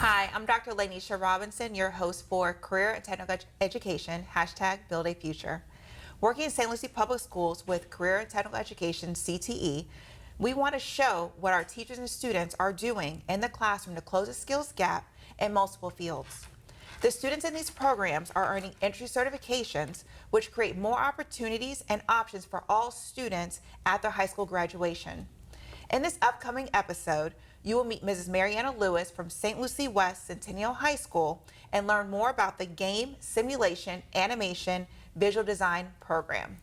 Hi, I'm Dr. Lanisha Robinson, your host for Career and Technical Education, #Build a Future. Working in St. Lucie Public Schools with Career and Technical Education, CTE, we want to show what our teachers and students are doing in the classroom to close the skills gap in multiple fields. The students in these programs are earning entry certifications, which create more opportunities and options for all students at their high school graduation. In this upcoming episode, you will meet Mrs. Marianna Lewis from St. Lucie West Centennial High School and learn more about the Game, Simulation, Animation, Visual Design program.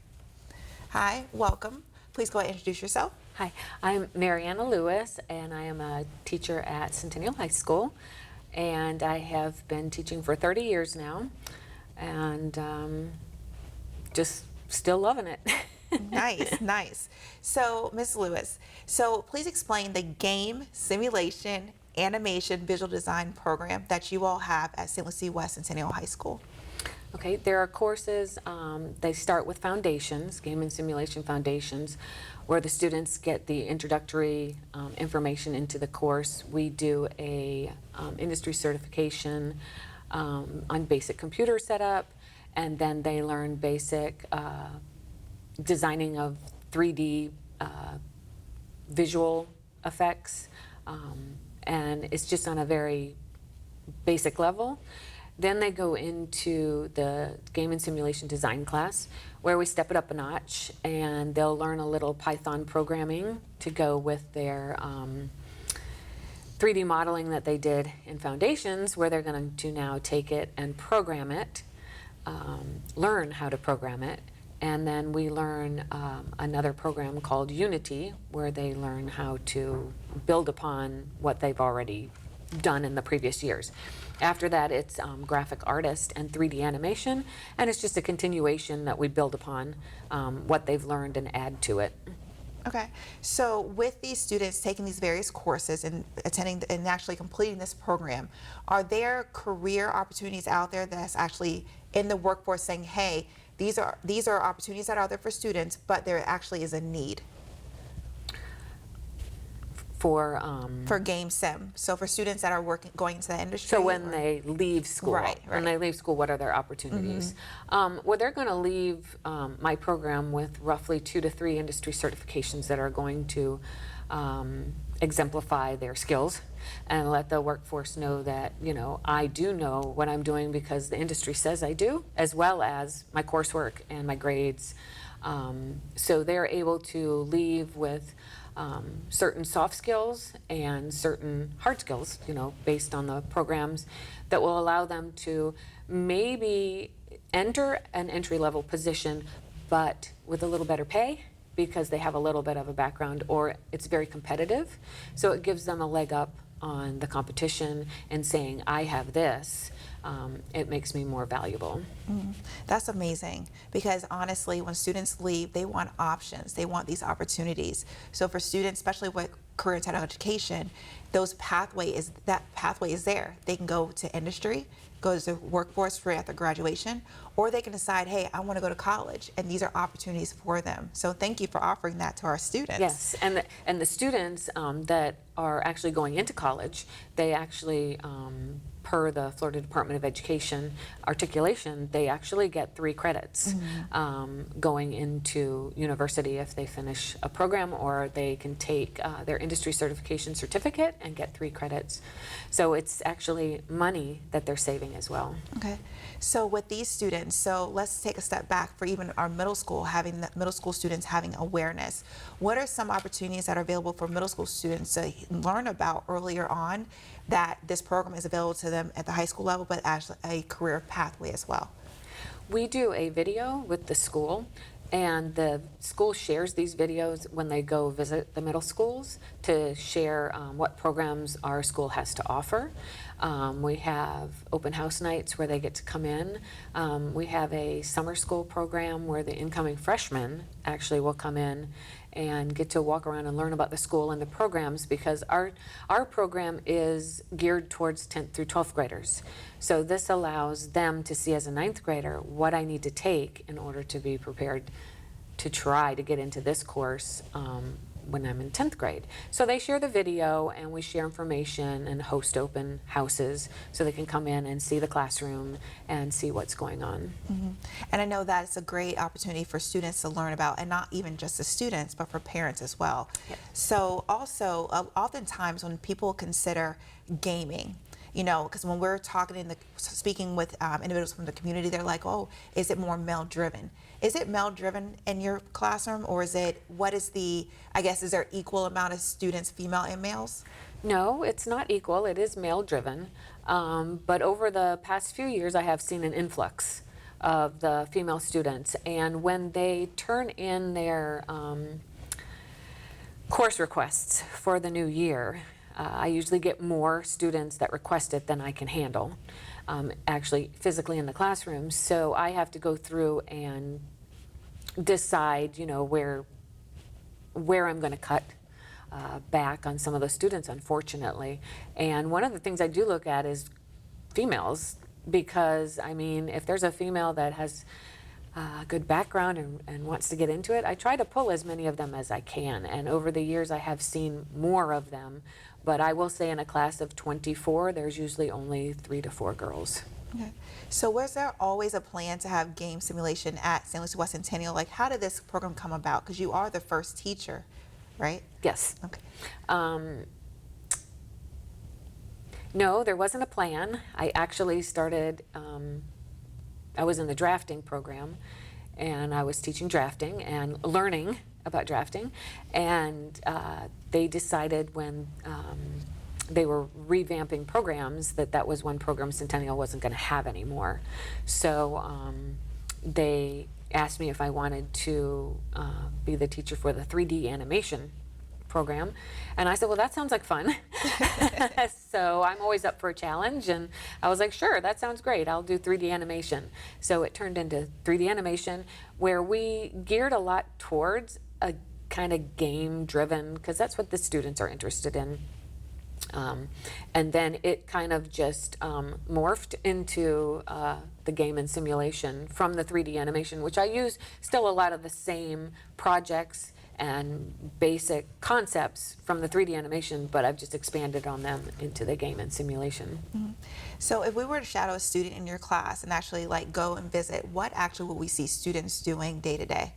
Hi, welcome. Please go ahead and introduce yourself. Hi, I'm Marianna Lewis, and I am a teacher at Centennial High School, and I have been teaching for 30 years now, and just still loving it. Nice, nice. So, Ms. Lewis, so please explain the Game, Simulation, Animation, Visual Design program that you all have at St. Lucie West Centennial High School. Okay, there are courses, they start with foundations, game and simulation foundations, where the students get the introductory information into the course. We do a industry certification on basic computer setup, and then they learn basic designing of 3D visual effects, and it's just on a very basic level. Then they go into the game and simulation design class, where we step it up a notch, and they'll learn a little Python programming to go with their 3D modeling that they did in foundations, where they're going to now take it and program it, learn how to program it. And then we learn another program called Unity, where they learn how to build upon what they've already done in the previous years. After that, it's graphic artist and 3D animation, and it's just a continuation that we build upon what they've learned and add to it. Okay, so with these students taking these various courses and attending and actually completing this program, are there career opportunities out there that's actually in the workforce saying, hey, these are opportunities that are out there for students, but there actually is a need for game sim? So for students that are going into the industry. So when they leave school, when they leave school, what are their opportunities? Well, they're going to leave my program with roughly 2 to 3 industry certifications that are going to exemplify their skills and let the workforce know that, you know, I do know what I'm doing because the industry says I do, as well as my coursework and my grades. So they're able to leave with certain soft skills and certain hard skills, you know, based on the programs that will allow them to maybe enter an entry-level position, but with a little better pay because they have a little bit of a background, or it's very competitive. So it gives them a leg up on the competition and saying, I have this. It makes me more valuable. That's amazing, because honestly, when students leave, they want options. They want these opportunities. So for students, especially with career and technical education, that pathway is there. They can go to industry, go to the workforce right after graduation, or they can decide, hey, I want to go to college, and these are opportunities for them. So thank you for offering that to our students. Yes, and the students that are actually going into college, they actually, per the Florida Department of Education articulation, they actually get 3 credits going into university if they finish a program, or they can take their industry certification certificate and get 3 credits. So it's actually money that they're saving as well. Okay, so with these students, so let's take a step back for even our middle school, having the middle school students having awareness. What are some opportunities that are available for middle school students to learn about earlier on that this program is available to them at the high school level, but actually a career pathway as well? We do a video with the school, and the school shares these videos when they go visit the middle schools to share what programs our school has to offer. We have open house nights where they get to come in. We have a summer school program where the incoming freshmen actually will come in and get to walk around and learn about the school and the programs, because our program is geared towards 10th through 12th graders. So this allows them to see as a 9th grader what I need to take in order to be prepared to try to get into this course when I'm in 10th grade. So they share the video, and we share information and host open houses so they can come in and see the classroom and see what's going on. And I know that it's a great opportunity for students to learn about, and not even just the students, but for parents as well. Yes. So also, oftentimes when people consider gaming, because when we're speaking with individuals from the community, they're like, oh, is it more male driven? Is it male driven in your classroom, or is there equal amount of students, female and males? No, it's not equal. It is male driven. But over the past few years, I have seen an influx of the female students. And when they turn in their course requests for the new year, I usually get more students that request it than I can handle, actually physically in the classroom. So I have to go through and decide, where I'm going to cut back on some of those students, unfortunately. And one of the things I do look at is females, because if there's a female that has a good background and wants to get into it, I try to pull as many of them as I can. And over the years, I have seen more of them. But I will say in a class of 24, there's usually only 3 to 4 girls. Okay. So was there always a plan to have game simulation at St. Lucie West Centennial? Like, how did this program come about? Because you are the first teacher, right? Yes. Okay. No, there wasn't a plan. I actually started, I was in the drafting program, and I was teaching drafting and learning about drafting, and they decided when they were revamping programs that was one program Centennial wasn't going to have anymore. So they asked me if I wanted to be the teacher for the 3D animation program, and I said, well, that sounds like fun. So I'm always up for a challenge, and I was like, sure, that sounds great, I'll do 3D animation. So it turned into 3D animation, where we geared a lot towards a kind of game driven, because that's what the students are interested in. And then it kind of just morphed into the game and simulation from the 3D animation, which I use still a lot of the same projects and basic concepts from the 3D animation, but I've just expanded on them into the game and simulation. Mm-hmm. So if we were to shadow a student in your class and actually go and visit, what actually will we see students doing day to day?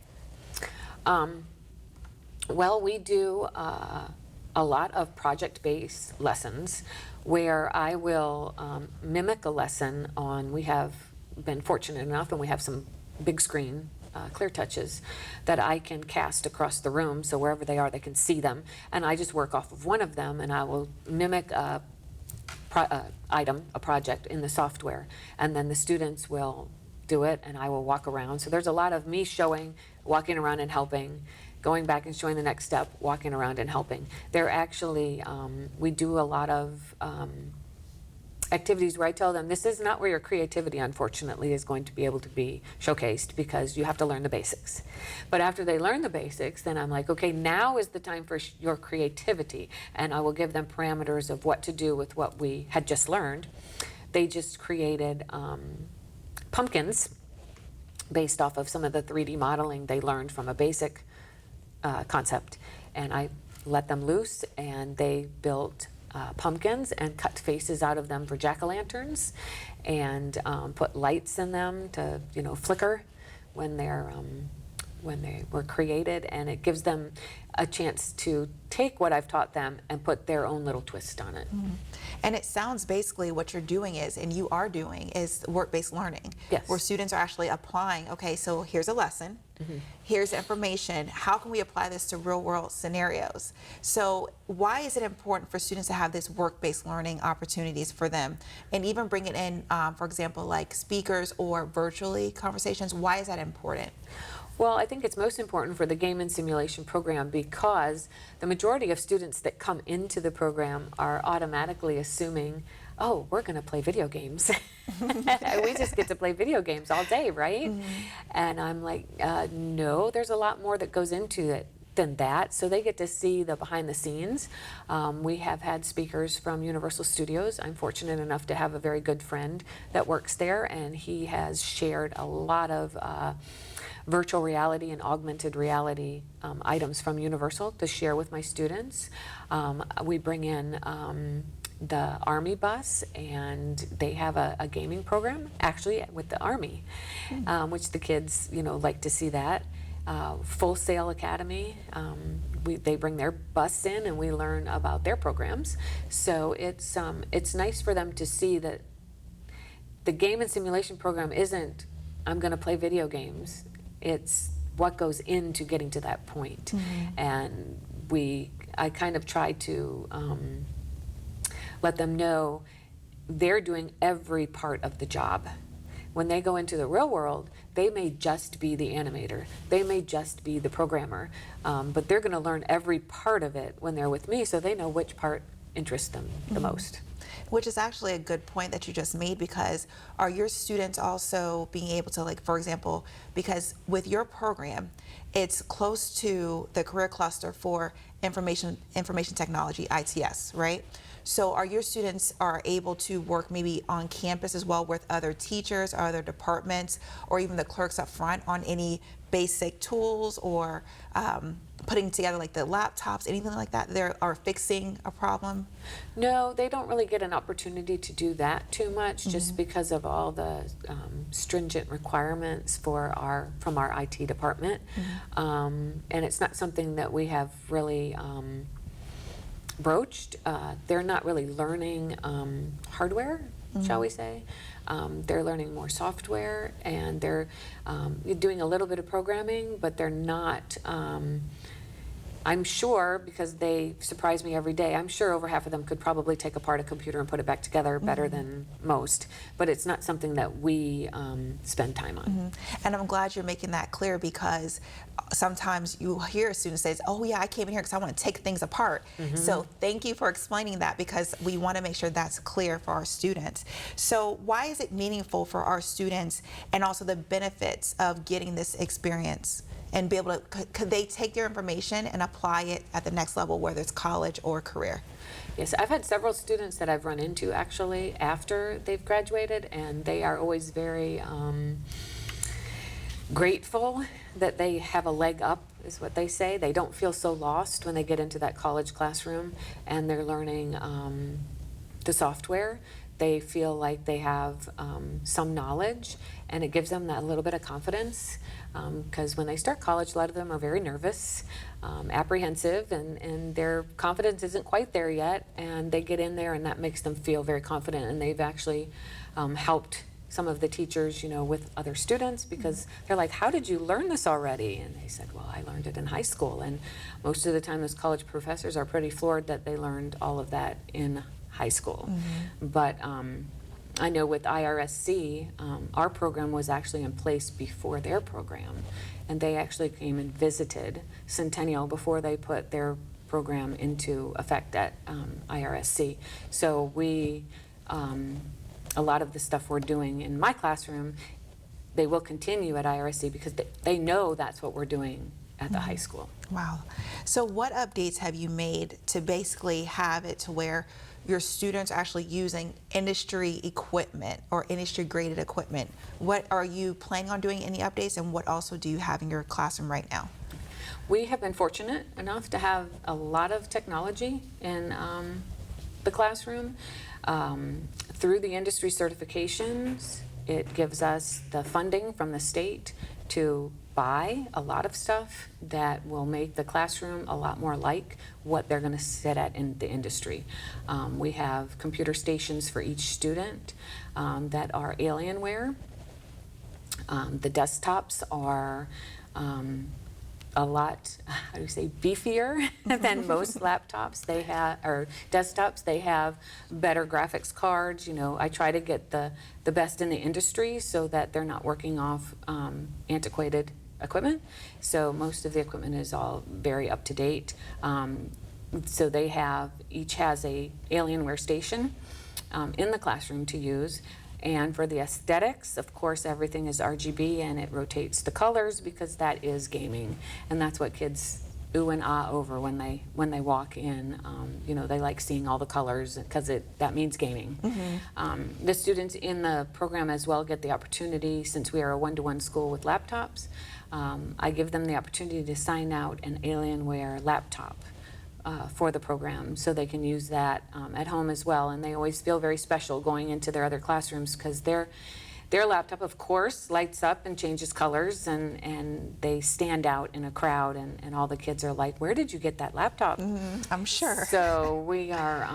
Well, we do a lot of project-based lessons where I will mimic a lesson on, we have been fortunate enough and we have some big screen clear touches that I can cast across the room, so wherever they are they can see them, and I just work off of one of them, and I will mimic a project in the software, and then the students will do it and I will walk around. So there's a lot of me showing, walking around and helping, going back and showing the next step, walking around and helping. They're actually, we do a lot of activities where I tell them, this is not where your creativity, unfortunately, is going to be able to be showcased, because you have to learn the basics. But after they learn the basics, then I'm like, okay, now is the time for your creativity. And I will give them parameters of what to do with what we had just learned. They just created pumpkins based off of some of the 3D modeling they learned from a basic concept. And I let them loose, and they built pumpkins and cut faces out of them for jack-o'-lanterns, and put lights in them to flicker when they were created, and it gives them a chance to take what I've taught them and put their own little twist on it. Mm-hmm. And it sounds basically what you're doing you are doing is work-based learning. Yes. Where students are actually applying, okay, so here's a lesson, here's information, how can we apply this to real-world scenarios? So why is it important for students to have this work-based learning opportunities for them? And even bring it in, for example, like speakers or virtually conversations, why is that important? Well, I think it's most important for the game and simulation program, because the majority of students that come into the program are automatically assuming, oh, we're going to play video games. We just get to play video games all day, right? Mm-hmm. And I'm like, no, there's a lot more that goes into it than that, so they get to see the behind the scenes. We have had speakers from Universal Studios. I'm fortunate enough to have a very good friend that works there, and he has shared a lot of virtual reality and augmented reality items from Universal to share with my students. We bring in the Army bus, and they have a gaming program actually with the Army, which the kids, like to see that. Full Sail Academy, they bring their bus in and we learn about their programs. So it's nice for them to see that the game and simulation program isn't, I'm going to play video games. It's what goes into getting to that point. And I kind of try to let them know they're doing every part of the job. When they go into the real world, they may just be the animator, they may just be the programmer, but they're going to learn every part of it when they're with me, so they know which part interests them the most. Which is actually a good point that you just made, because are your students also being able to, like, for example, because with your program, it's close to the career cluster for information technology, ITS, right? So are your students are able to work maybe on campus as well with other teachers or other departments, or even the clerks up front on any basic tools, or putting together like the laptops, anything like that, are fixing a problem? No, they don't really get an opportunity to do that too much, just because of all the stringent requirements from our IT department. And it's not something that we have really broached. They're not really learning hardware, shall we say. They're learning more software, and they're doing a little bit of programming, but they're not, I'm sure, because they surprise me every day, I'm sure over half of them could probably take apart a computer and put it back together better than most, but it's not something that we spend time on. And I'm glad you're making that clear, because sometimes you hear students say, oh yeah, I came in here because I want to take things apart. So thank you for explaining that, because we want to make sure that's clear for our students. So why is it meaningful for our students, and also the benefits of getting this experience, and be able to, could they take their information and apply it at the next level, whether it's college or career? Yes, I've had several students that I've run into actually after they've graduated, and they are always very grateful that they have a leg up, is what they say. They don't feel so lost when they get into that college classroom and they're learning the software. They feel like they have some knowledge, and it gives them that little bit of confidence, because when they start college, a lot of them are very nervous, apprehensive, and their confidence isn't quite there yet, and they get in there and that makes them feel very confident, and they've actually helped some of the teachers, with other students, because they're like, how did you learn this already? And they said, well, I learned it in high school. And most of the time those college professors are pretty floored that they learned all of that in high school. But I know with IRSC, our program was actually in place before their program, and they actually came and visited Centennial before they put their program into effect at IRSC. So we, a lot of the stuff we're doing in my classroom, they will continue at IRSC because they know that's what we're doing at the high school. Wow. So what updates have you made to basically have it to where your students are actually using industry equipment or industry graded equipment? What are you planning on doing, any updates, and what also do you have in your classroom right now? We have been fortunate enough to have a lot of technology in the classroom. Through the industry certifications, it gives us the funding from the state to buy a lot of stuff that will make the classroom a lot more like what they're going to sit at in the industry. We have computer stations for each student that are Alienware. The desktops are a lot, how do you say, beefier than most laptops. They have, or desktops, they have better graphics cards. I try to get the best in the industry so that they're not working off antiquated equipment. So most of the equipment is all very up to date. So they each has a Alienware station in the classroom to use. And for the aesthetics, of course, everything is RGB and it rotates the colors because that is gaming. And that's what kids ooh and ah over when they walk in. You know, they like seeing all the colors because that means gaming. The students in the program as well get the opportunity, since we are a one-to-one school with laptops, I give them the opportunity to sign out an Alienware laptop for the program, so they can use that at home as well. And they always feel very special going into their other classrooms, because their laptop, of course, lights up and changes colors, and they stand out in a crowd, and all the kids are like, where did you get that laptop? I'm sure. So we are,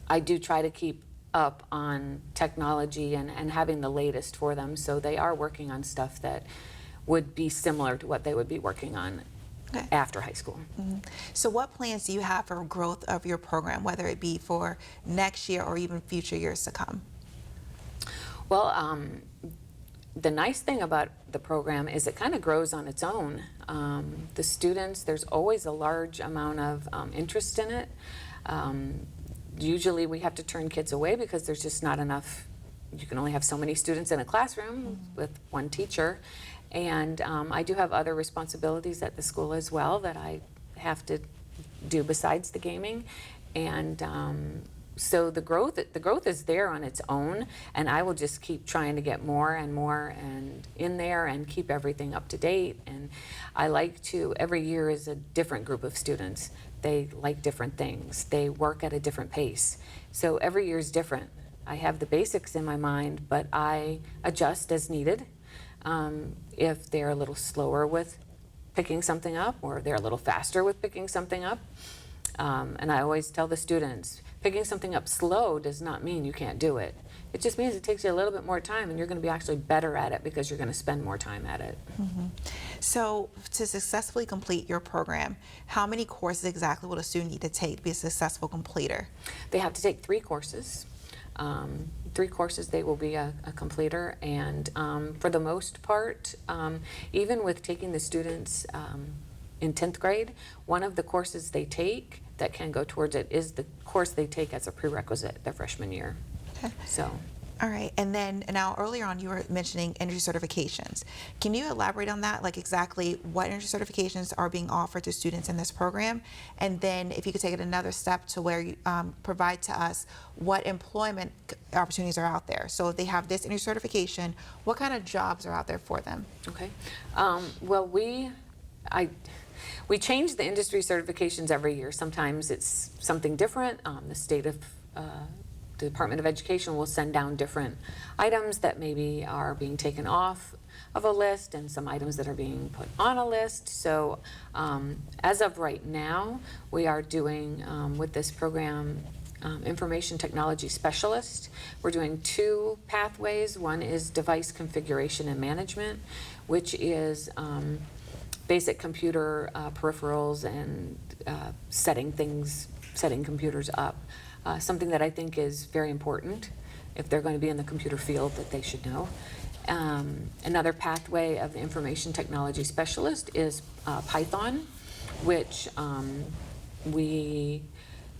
I do try to keep up on technology and having the latest for them, so they are working on stuff that would be similar to what they would be working on after high school. So what plans do you have for growth of your program, whether it be for next year or even future years to come? Well, the nice thing about the program is it kind of grows on its own. The students, there's always a large amount of interest in it. Usually we have to turn kids away because there's just not enough. You can only have so many students in a classroom with one teacher. And I do have other responsibilities at the school as well that I have to do besides the gaming. And so the growth is there on its own, and I will just keep trying to get more and more and in there and keep everything up to date. And I like to, every year is a different group of students. They like different things. They work at a different pace. So every year is different. I have the basics in my mind, but I adjust as needed. If they're a little slower with picking something up, or they're a little faster with picking something up. And I always tell the students, picking something up slow does not mean you can't do it. It just means it takes you a little bit more time, and you're going to be actually better at it because you're going to spend more time at it. So to successfully complete your program, how many courses exactly will a student need to take to be a successful completer? They have to take 3 courses. 3 courses, they will be a completer. And for the most part, even with taking the students in 10th grade, one of the courses they take that can go towards it is the course they take as a prerequisite their freshman year. Okay. So. All right, and then now earlier on you were mentioning energy certifications. Can you elaborate on that, like exactly what energy certifications are being offered to students in this program? And then if you could take it another step to where you provide to us what employment opportunities are out there. So if they have this energy certification, what kind of jobs are out there for them? Okay. Well, we change the industry certifications every year. Sometimes it's something different. The Department of Education will send down different items that maybe are being taken off of a list, and some items that are being put on a list. So as of right now, we are doing with this program information technology specialist. We're doing 2 pathways. One is device configuration and management, which is basic computer peripherals and setting computers up. Something that I think is very important if they're going to be in the computer field, that they should know. Another pathway of the information technology specialist is Python, which we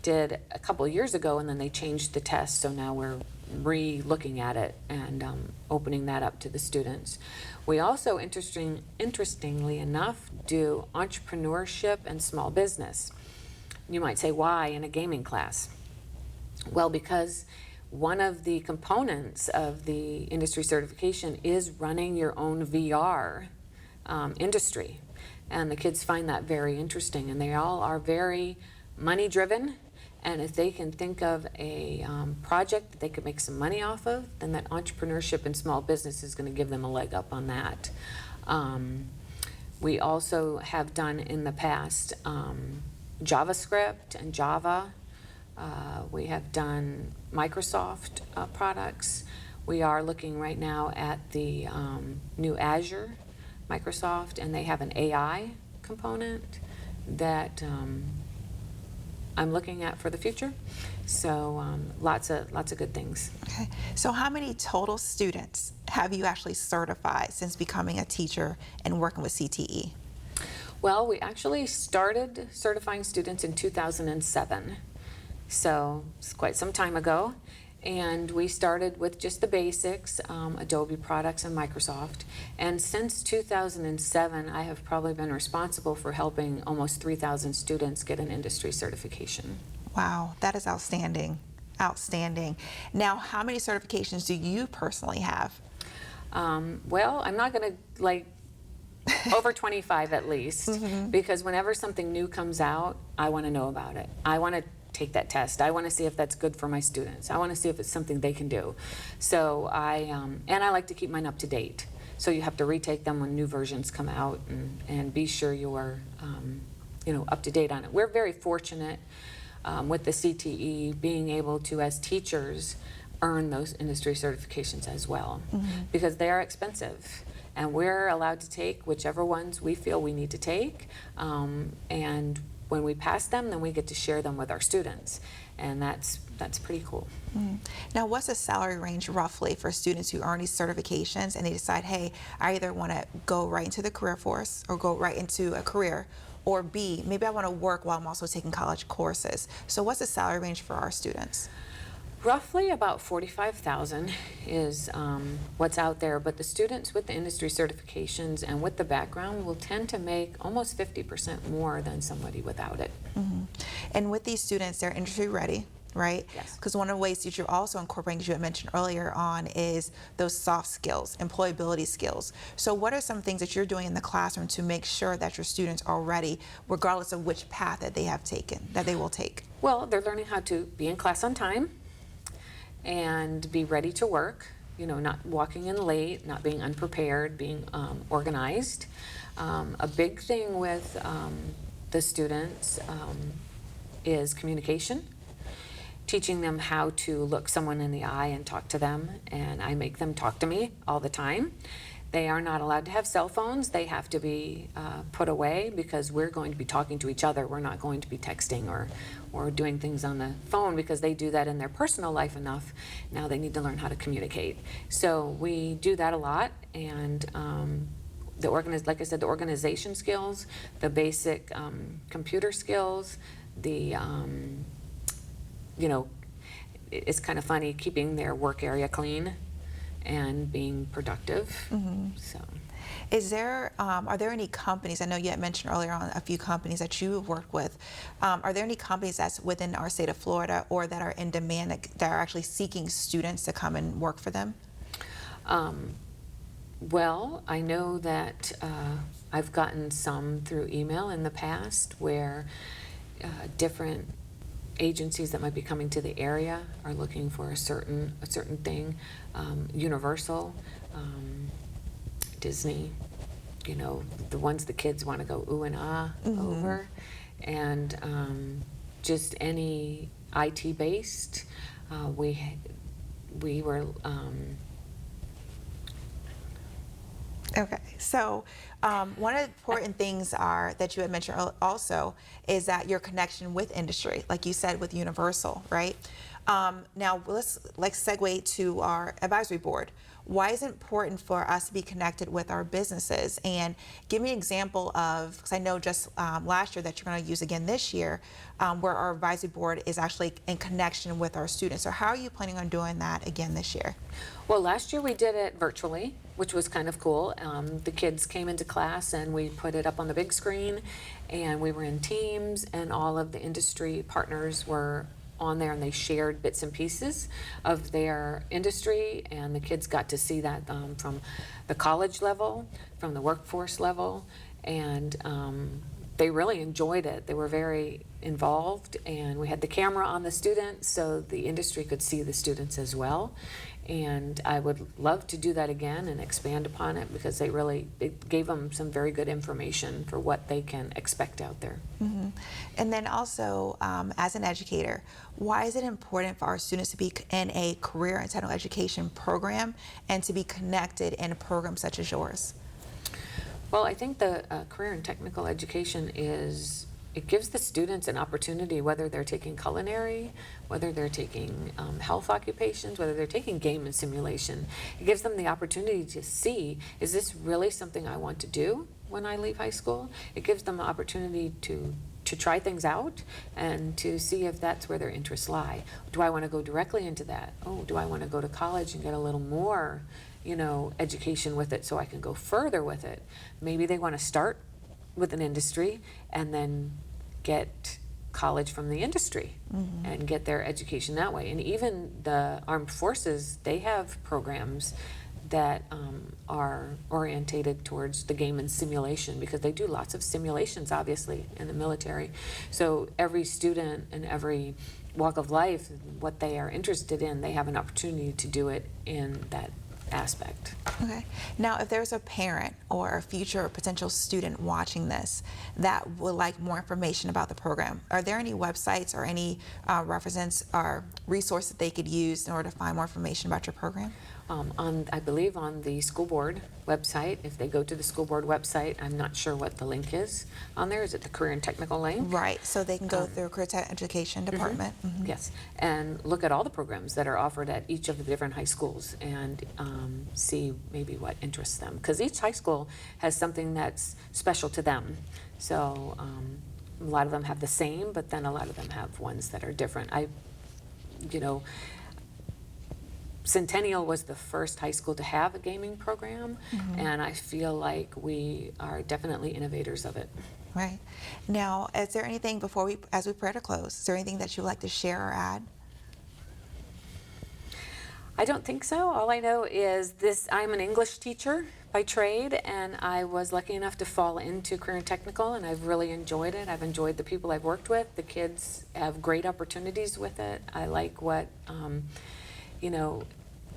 did a couple of years ago, and then they changed the test, so now we're re-looking at it and opening that up to the students. We also, interestingly enough, do entrepreneurship and small business. You might say, why in a gaming class? Well, because one of the components of the industry certification is running your own VR industry. And the kids find that very interesting, and they all are very money driven. And if they can think of a project that they could make some money off of, then that entrepreneurship and small business is going to give them a leg up on that. We also have done in the past JavaScript and Java. We have done Microsoft products. We are looking right now at the new Azure Microsoft, and they have an AI component that I'm looking at for the future. So lots of good things. Okay. So how many total students have you actually certified since becoming a teacher and working with CTE? Well, we actually started certifying students in 2007. So it's quite some time ago. And we started with just the basics, Adobe products and Microsoft. And since 2007, I have probably been responsible for helping almost 3,000 students get an industry certification. Wow, that is outstanding. Outstanding. Now, how many certifications do you personally have? Well, I'm not going to like over 25 at least, because whenever something new comes out, I want to know about it. I want to take that test. I want to see if that's good for my students. I want to see if it's something they can do. So and I like to keep mine up to date. So you have to retake them when new versions come out and be sure you're, up to date on it. We're very fortunate with the CTE being able to, as teachers, earn those industry certifications as well, because they are expensive. And we're allowed to take whichever ones we feel we need to take. And when we pass them, then we get to share them with our students. And that's pretty cool. Now, what's the salary range roughly for students who earn these certifications and they decide, hey, I either want to go right into the career force or go right into a career, or B, maybe I want to work while I'm also taking college courses. So what's the salary range for our students? Roughly about $45,000 is what's out there, but the students with the industry certifications and with the background will tend to make almost 50% more than somebody without it. And with these students, they're industry ready, right? Yes. Because one of the ways that you're also incorporating, as you had mentioned earlier on, is those soft skills, employability skills. So what are some things that you're doing in the classroom to make sure that your students are ready, regardless of which path that they have taken, that they will take? Well, they're learning how to be in class on time and be ready to work, not walking in late, not being unprepared, being organized. A big thing with the students is communication, teaching them how to look someone in the eye and talk to them, and I make them talk to me all the time. They are not allowed to have cell phones. They have to be put away because we're going to be talking to each other. We're not going to be texting or doing things on the phone because they do that in their personal life enough. Now they need to learn how to communicate. So we do that a lot, and like I said, the organization skills, the basic computer skills, it's kind of funny keeping their work area clean and being productive. So, are there any companies? I know you had mentioned earlier on a few companies that you have worked with. Are there any companies that's within our state of Florida or that are in demand that are actually seeking students to come and work for them? Well, I know that I've gotten some through email in the past where different agencies that might be coming to the area are looking for a certain thing. Universal, Disney, the ones the kids want to go ooh and ah over, and just any IT based. We were. Okay, so one of the important things that you had mentioned also is that your connection with industry, like you said with Universal, right? Now let's segue to our advisory board. Why is it important for us to be connected with our businesses? And give me an example of, because I know just last year that you're going to use again this year, where our advisory board is actually in connection with our students. So how are you planning on doing that again this year? Well, last year we did it virtually, which was kind of cool. The kids came into class and we put it up on the big screen, and we were in teams, and all of the industry partners were on there, and they shared bits and pieces of their industry, and the kids got to see that from the college level, from the workforce level, and they really enjoyed it. They were very involved, and we had the camera on the students so the industry could see the students as well. And I would love to do that again and expand upon it, because it gave them some very good information for what they can expect out there. And then also, as an educator, why is it important for our students to be in a career and technical education program and to be connected in a program such as yours? Well, I think the career and technical education it gives the students an opportunity, whether they're taking culinary, whether they're taking health occupations, whether they're taking game and simulation. It gives them the opportunity to see, is this really something I want to do when I leave high school? It gives them the opportunity to to try things out and to see if that's where their interests lie. Do I want to go directly into that? Oh, do I want to go to college and get a little more, education with it so I can go further with it? Maybe they want to start with an industry and then get college from the industry and get their education that way. And even the armed forces, they have programs that are orientated towards the game and simulation, because they do lots of simulations, obviously, in the military. So every student in every walk of life, what they are interested in, they have an opportunity to do it in that aspect. Okay. Now, if there's a parent or a future or potential student watching this that would like more information about the program, are there any websites or any references or resources that they could use in order to find more information about your program? I believe on the school board website, if they go to the school board website, I'm not sure what the link is on there. Is it the Career and Technical link? Right, so they can go through Career Tech Education Department. Yes, and look at all the programs that are offered at each of the different high schools and see maybe what interests them. Because each high school has something that's special to them. So a lot of them have the same, but then a lot of them have ones that are different. Centennial was the first high school to have a gaming program, and I feel like we are definitely innovators of it. Right. Now, is there anything as we prepare to close, is there anything that you'd like to share or add? I don't think so. All I know is I'm an English teacher by trade, and I was lucky enough to fall into Career and Technical, and I've really enjoyed it. I've enjoyed the people I've worked with. The kids have great opportunities with it. I like what,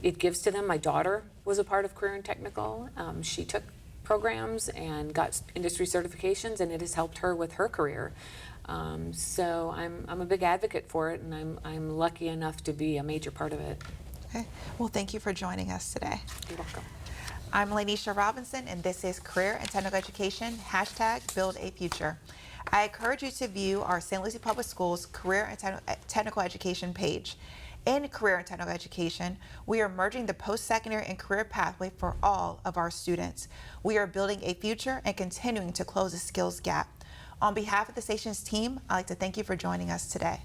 it gives to them. My daughter was a part of Career and Technical. She took programs and got industry certifications, and it has helped her with her career. So I'm a big advocate for it, and I'm lucky enough to be a major part of it. Okay. Well, thank you for joining us today. You're welcome. I'm Lanisha Robinson, and this is Career and Technical Education, #BuildAFuture. I encourage you to view our St. Lucie Public Schools Career and Technical Education page. In Career and Technical Education, we are merging the post-secondary and career pathway for all of our students. We are building a future and continuing to close the skills gap. On behalf of the station's team, I'd like to thank you for joining us today.